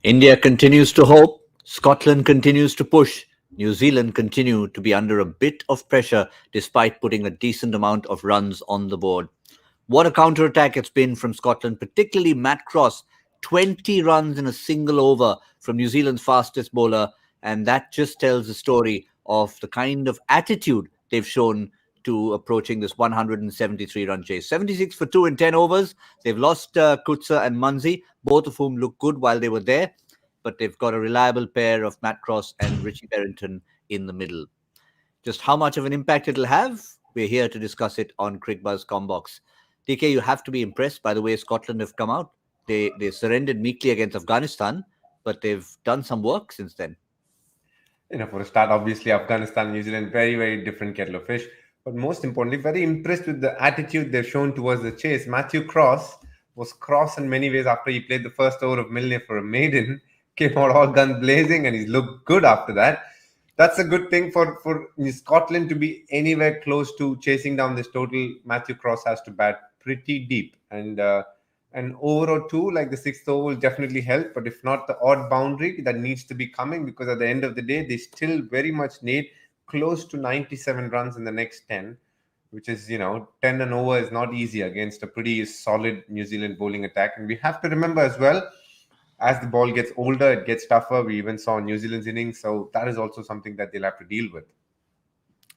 India continues to hope, Scotland continues to push, New Zealand continue to be under a bit of pressure despite putting a decent amount of runs on the board. What a counter-attack it's been from Scotland, particularly Matt Cross, 20 runs in a single over from New Zealand's fastest bowler, and that just tells the story of the kind of attitude they've shown to approaching this 173 run chase. 76 for 2 in 10 overs. They've lost Kutsa and Munsey, both of whom looked good while they were there, but they've got a reliable pair of Matt Cross and Richie Berrington in the middle. Just how much of an impact it'll have, we're here to discuss it on Cricbuzz Comm Box. DK, you have to be impressed by the way Scotland have come out. They surrendered meekly against Afghanistan, but they've done some work since then. For a start, obviously, Afghanistan, New Zealand, very, very different kettle of fish. But most importantly, very impressed with the attitude they've shown towards the chase. Matthew Cross was cross in many ways after he played the first over of Milne for a maiden. Came out all guns blazing and he's looked good after that. That's a good thing for Scotland to be anywhere close to chasing down this total. Matthew Cross has to bat pretty deep. And an over or two, like the sixth over, will definitely help. But if not, the odd boundary that needs to be coming, because at the end of the day, they still very much need close to 97 runs in the next 10, which is, 10 and over is not easy against a pretty solid New Zealand bowling attack. And we have to remember as well, as the ball gets older, it gets tougher. We even saw New Zealand's innings. So that is also something that they'll have to deal with.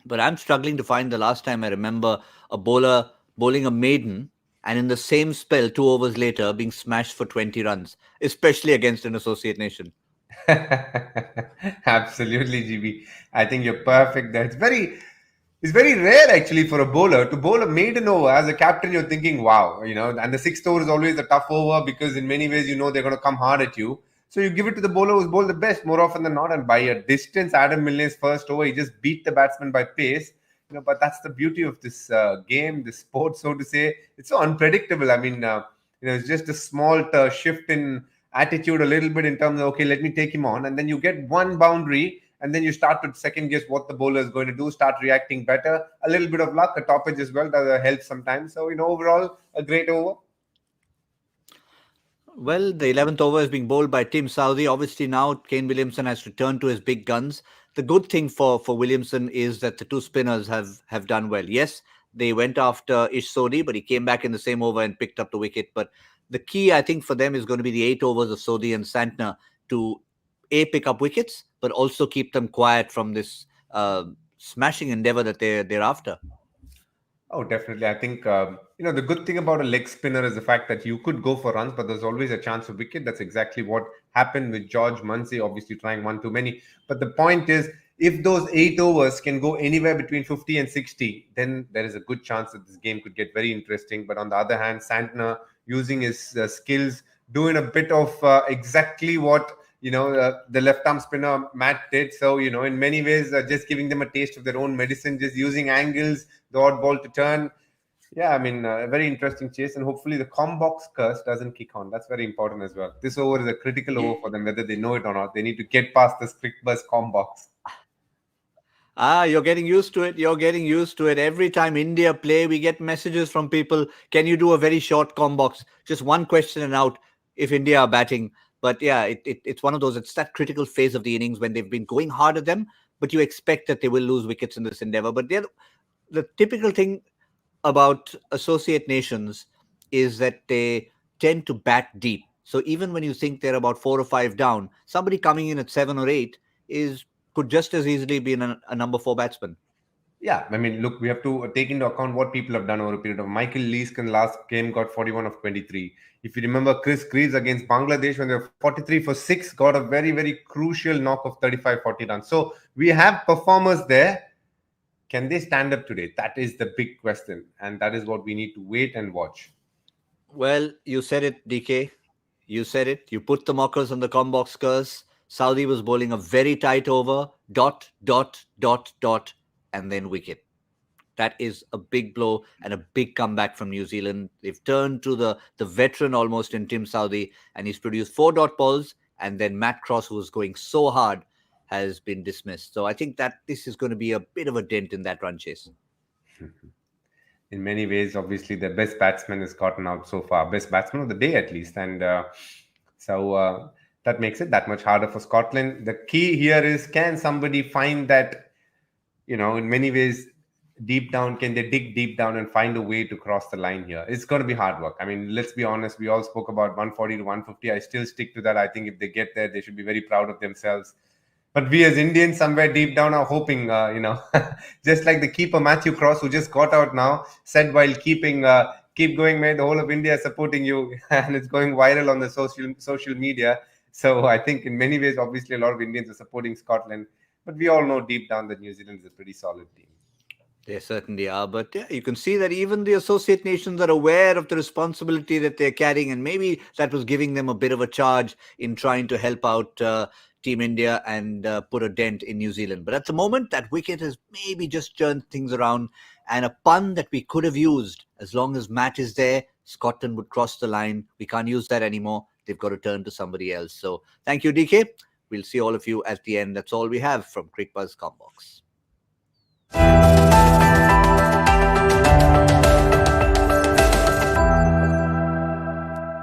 But I'm struggling to find the last time I remember a bowler bowling a maiden and in the same spell, 2 overs later, being smashed for 20 runs, especially against an associate nation. Absolutely, GB. I think you're perfect there. It's very rare actually for a bowler to bowl a maiden over. As a captain, you're thinking, wow, and the sixth over is always a tough over because in many ways, they're going to come hard at you. So you give it to the bowler who's bowled the best more often than not. And by a distance, Adam Milne's first over, he just beat the batsman by pace. But that's the beauty of this game, this sport, so to say. It's so unpredictable. I mean, it's just a small shift in attitude a little bit in terms of, okay, let me take him on. And then you get one boundary and then you start to second guess what the bowler is going to do, start reacting better. A little bit of luck, a toppage as well, does help sometimes. So, overall, a great over. Well, the 11th over is being bowled by Tim Southee. Obviously, now Kane Williamson has returned to his big guns. The good thing for Williamson is that the two spinners have done well. Yes, they went after Ish Sodhi, but he came back in the same over and picked up the wicket. But the key, I think, for them is going to be the 8 overs of Sodhi and Santner to pick up wickets, but also keep them quiet from this smashing endeavor that they're after. Oh, definitely. I think, the good thing about a leg spinner is the fact that you could go for runs, but there's always a chance of wicket. That's exactly what happened with George Munsey, obviously trying one too many. But the point is, if those 8 overs can go anywhere between 50 and 60, then there is a good chance that this game could get very interesting. But on the other hand, Santner using his skills, doing a bit of exactly what the left-arm spinner Matt did. So, in many ways, just giving them a taste of their own medicine, just using angles, the odd ball to turn. Yeah, I mean, a very interesting chase. And hopefully the Comm Box curse doesn't kick on. That's very important as well. This over is a critical over for them, whether they know it or not. They need to get past this Cricbuzz Comm Box. You're getting used to it. You're getting used to it. Every time India play, we get messages from people. Can you do a very short Comm Box? Just one question and out if India are batting. But yeah, it's one of those, it's that critical phase of the innings when they've been going hard at them, but you expect that they will lose wickets in this endeavor. But the typical thing about associate nations is that they tend to bat deep. So even when you think they're about 4 or 5 down, somebody coming in at 7 or 8 could just as easily be a number 4 batsman. Yeah, I mean, look, we have to take into account what people have done over a period of. Michael Leeskin last game got 41 of 23. If you remember, Chris Creeves against Bangladesh when they were 43 for 6, got a very, very crucial knock of 35-40 runs. So we have performers there. Can they stand up today? That is the big question. And that is what we need to wait and watch. Well, you said it, DK. You said it. You put the mockers on the Comm Box curse. Southee was bowling a very tight over, dot, dot, dot, dot, and then wicket. That is a big blow and a big comeback from New Zealand. They've turned to the veteran almost in Tim Southee, and he's produced 4 dot balls, and then Matt Cross, who was going so hard, has been dismissed. So I think that this is going to be a bit of a dent in that run chase. In many ways, obviously, the best batsman has gotten out so far. Best batsman of the day, at least. And so that makes it that much harder for Scotland. The key here is, can somebody find that, in many ways, deep down, can they dig deep down and find a way to cross the line here? It's going to be hard work. I mean, let's be honest. We all spoke about 140 to 150. I still stick to that. I think if they get there, they should be very proud of themselves. But we as Indians, somewhere deep down, are hoping, just like the keeper Matthew Cross, who just got out now, said while keeping, keep going, mate. The whole of India is supporting you, and it's going viral on the social media. So I think in many ways, obviously, a lot of Indians are supporting Scotland. But we all know deep down that New Zealand is a pretty solid team. They certainly are. But yeah, you can see that even the associate nations are aware of the responsibility that they're carrying. And maybe that was giving them a bit of a charge in trying to help out Team India and put a dent in New Zealand. But at the moment, that wicket has maybe just turned things around. And a pun that we could have used, as long as Matt is there, Scotland would cross the line. We can't use that anymore. They've got to turn to somebody else. So thank you, DK. We'll see all of you at the end. That's all we have from Cricbuzz Comm Box.